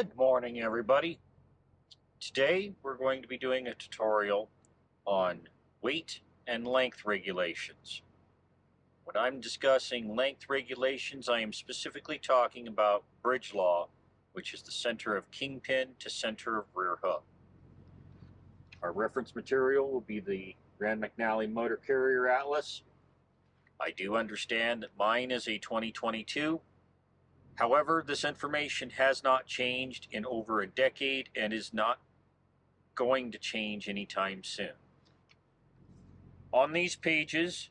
Good morning, everybody. Today we're going to be doing a tutorial on weight and length regulations. When I'm discussing length regulations, I am specifically talking about bridge law, which is the center of kingpin to center of rear hub. Our reference material will be the Grand McNally Motor Carrier Atlas. I do understand that mine is a 2022. However, this information has not changed in over a decade and is not going to change anytime soon. On these pages,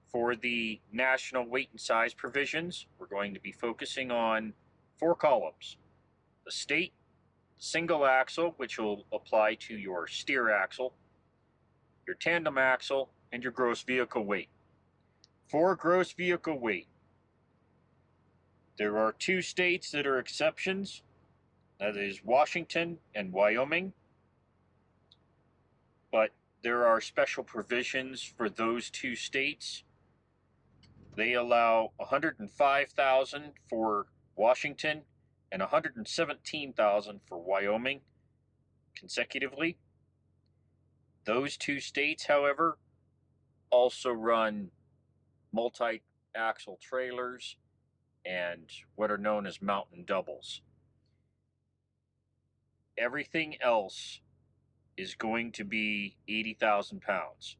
for the national weight and size provisions, we're going to be focusing on 4 columns. The state single axle, which will apply to your steer axle, your tandem axle, and your gross vehicle weight. For gross vehicle weight, there are 2 states that are exceptions. That is Washington and Wyoming. But there are special provisions for those 2 states. They allow 105,000 for Washington and 117,000 for Wyoming consecutively. Those 2 states, however, also run multi-axle trailers and what are known as mountain doubles. Everything else is going to be 80,000 pounds.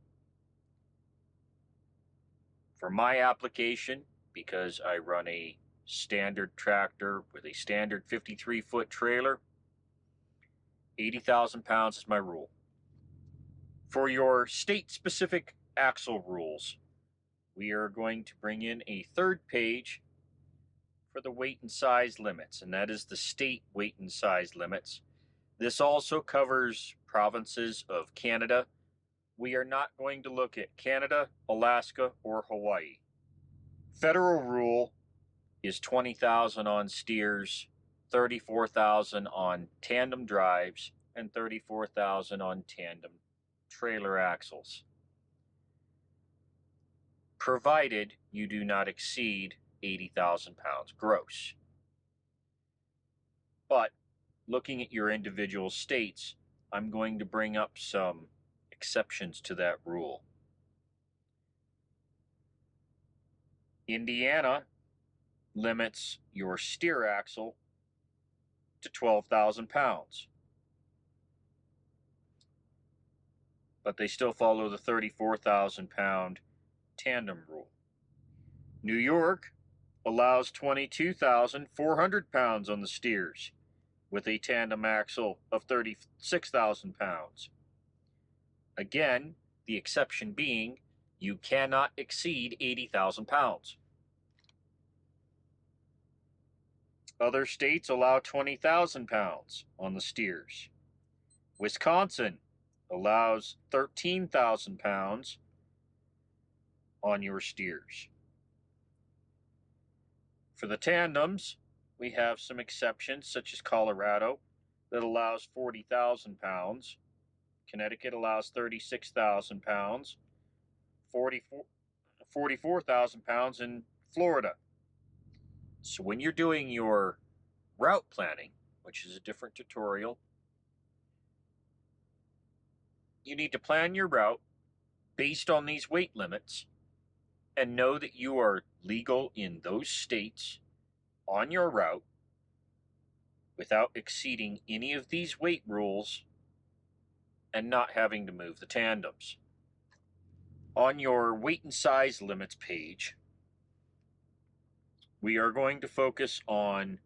For my application, because I run a standard tractor with a standard 53-foot trailer, 80,000 pounds is my rule. For your state-specific axle rules, we are going to bring in a 3rd page for the weight and size limits, and that is the state weight and size limits. This also covers provinces of Canada. We are not going to look at Canada, Alaska, or Hawaii. Federal rule is 20,000 on steers, 34,000 on tandem drives, and 34,000 on tandem trailer axles, provided you do not exceed 80,000 pounds gross. But looking at your individual states, I'm going to bring up some exceptions to that rule. Indiana limits your steer axle to 12,000 pounds, but they still follow the 34,000 pound tandem rule. New York allows 22,400 pounds on the steers with a tandem axle of 36,000 pounds. Again, the exception being you cannot exceed 80,000 pounds. Other states allow 20,000 pounds on the steers. Wisconsin allows 13,000 pounds on your steers. For the tandems, we have some exceptions, such as Colorado, that allows 40,000 pounds. Connecticut allows 36,000 pounds. 44,000 pounds in Florida. So when you're doing your route planning, which is a different tutorial, you need to plan your route based on these weight limits and know that you are legal in those states on your route without exceeding any of these weight rules and not having to move the tandems. On your weight and size limits page, we are going to focus on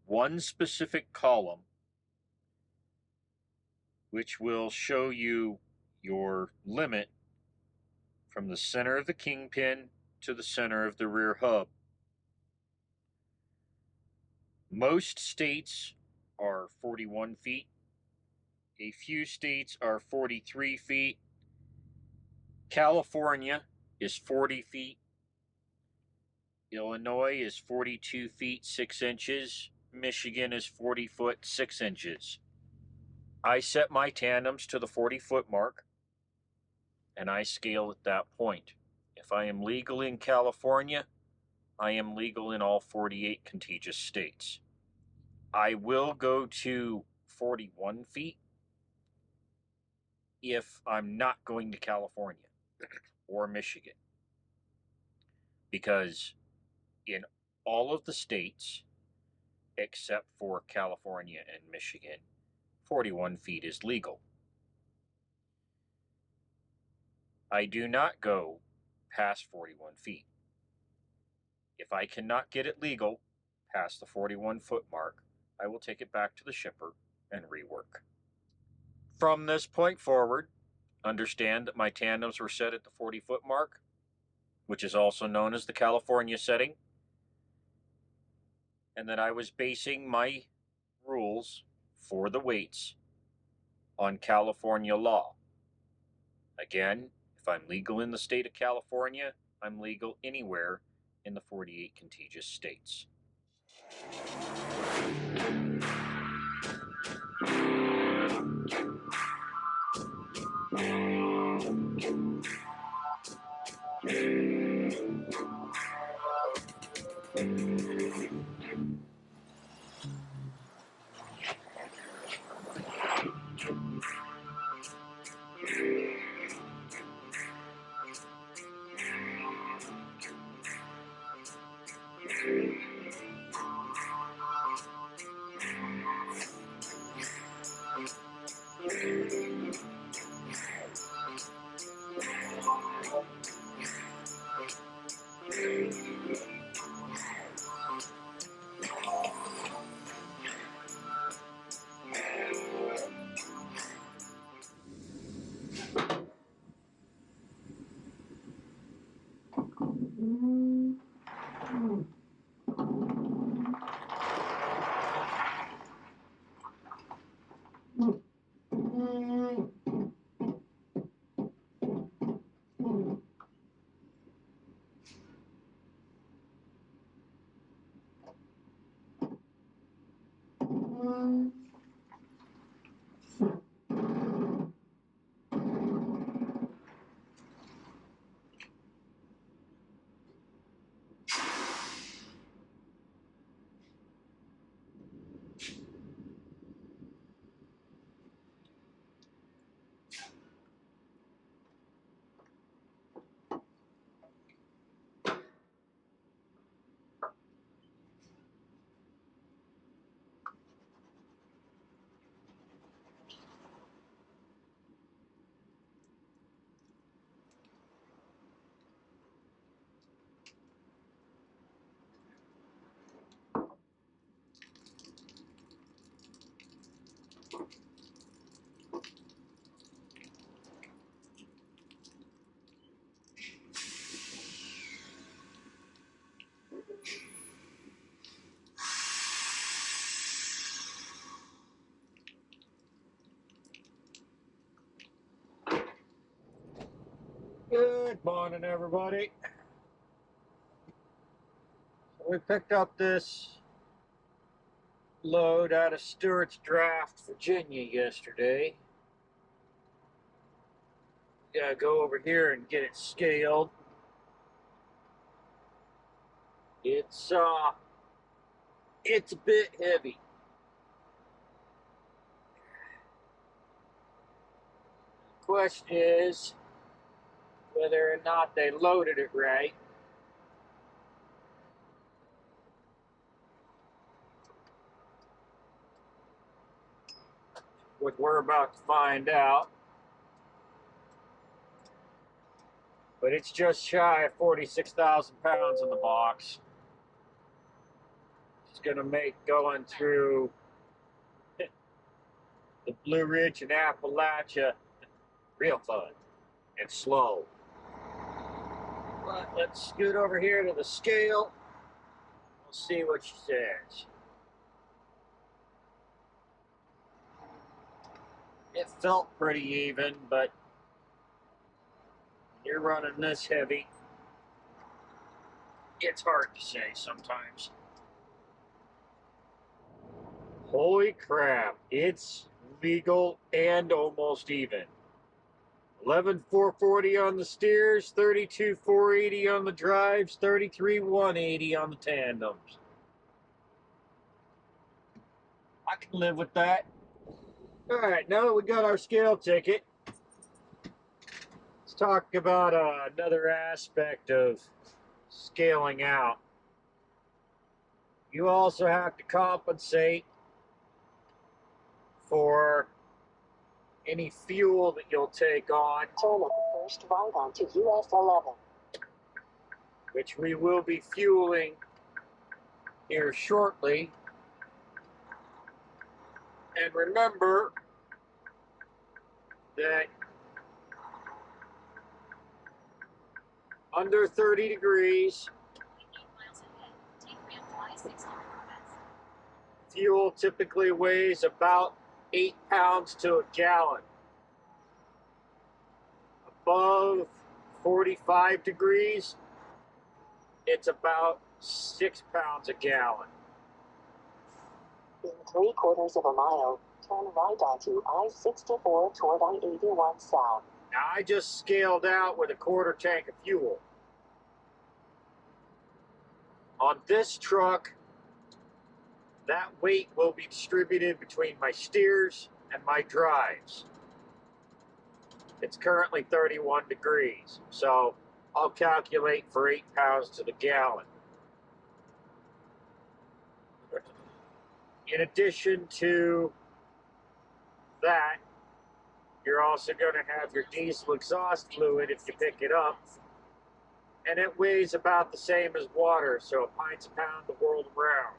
one specific column which will show you your limit from the center of the kingpin to the center of the rear hub. Most states are 41 feet. A few states are 43 feet. California is 40 feet. Illinois is 42 feet 6 inches. Michigan is 40 foot 6 inches. I set my tandems to the 40-foot mark, and I scale at that point. If I am legal in California, I am legal in all 48 contiguous states. I will go to 41 feet if I'm not going to California or Michigan, because in all of the states except for California and Michigan, 41 feet is legal. I do not go past 41 feet. If I cannot get it legal past the 41-foot mark, I will take it back to the shipper and rework. From this point forward, understand that my tandems were set at the 40-foot mark, which is also known as the California setting, and that I was basing my rules for the weights on California law. Again, if I'm legal in the state of California, I'm legal anywhere in the 48 contiguous states. Good morning, everybody. So we picked up this load out of Stewart's Draft, Virginia yesterday. Gotta go over here and get it scaled. It's a bit heavy. The question is whether or not they loaded it right. What we're about to find out. But it's just shy of 46,000 pounds in the box. It's gonna make going through the Blue Ridge and Appalachia real fun and slow. But let's scoot over here to the scale. We'll see what she says. It felt pretty even, but you're running this heavy, it's hard to say sometimes. Holy crap, it's legal and almost even. 11,440 on the steers, 32,480 on the drives, 33,180 on the tandems. I can live with that. All right, now that we got our scale ticket, let's talk about another aspect of scaling out. You also have to compensate for any fuel that you'll take on. Turn at the first right onto US 11. Which we will be fueling here shortly. And remember that under 30 degrees, fuel typically weighs about 8 pounds to a gallon. Above 45 degrees, it's about 6 pounds a gallon. In 3/4 of a mile, turn right onto I-64 toward I-81 south. Now I just scaled out with a 1/4 tank of fuel. On this truck, that weight will be distributed between my steers and my drives. It's currently 31 degrees, so I'll calculate for 8 pounds to the gallon. In addition to that, you're also going to have your diesel exhaust fluid if you pick it up, and it weighs about the same as water, so a pint's a pound the world around.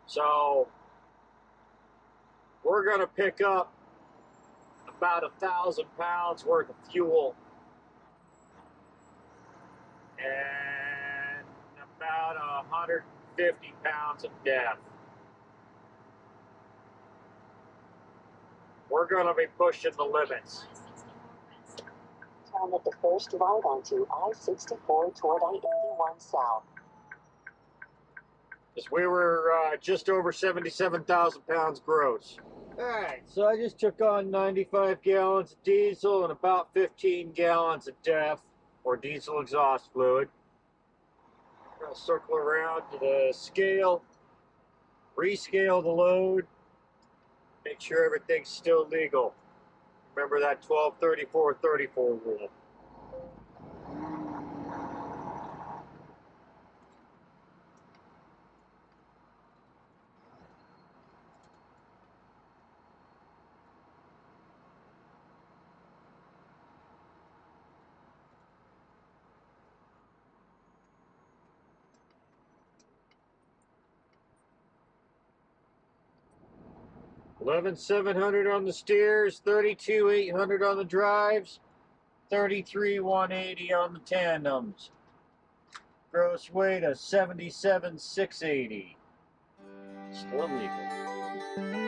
So we're going to pick up about 1,000 pounds worth of fuel and about 150 pounds of depth. We're going to be pushing the limits. Turn at the first right onto I-64 toward I-81 south. Because we were just over 77,000 pounds gross. Alright, so I just took on 95 gallons of diesel and about 15 gallons of DEF, or diesel exhaust fluid. I'm going to circle around to the scale, rescale the load, make sure everything's still legal. Remember that 12-34-34 rule. $11,700 on the steers, $32,800 on the drives, $33,180 on the tandems. Gross weight of 77,680. Still legal.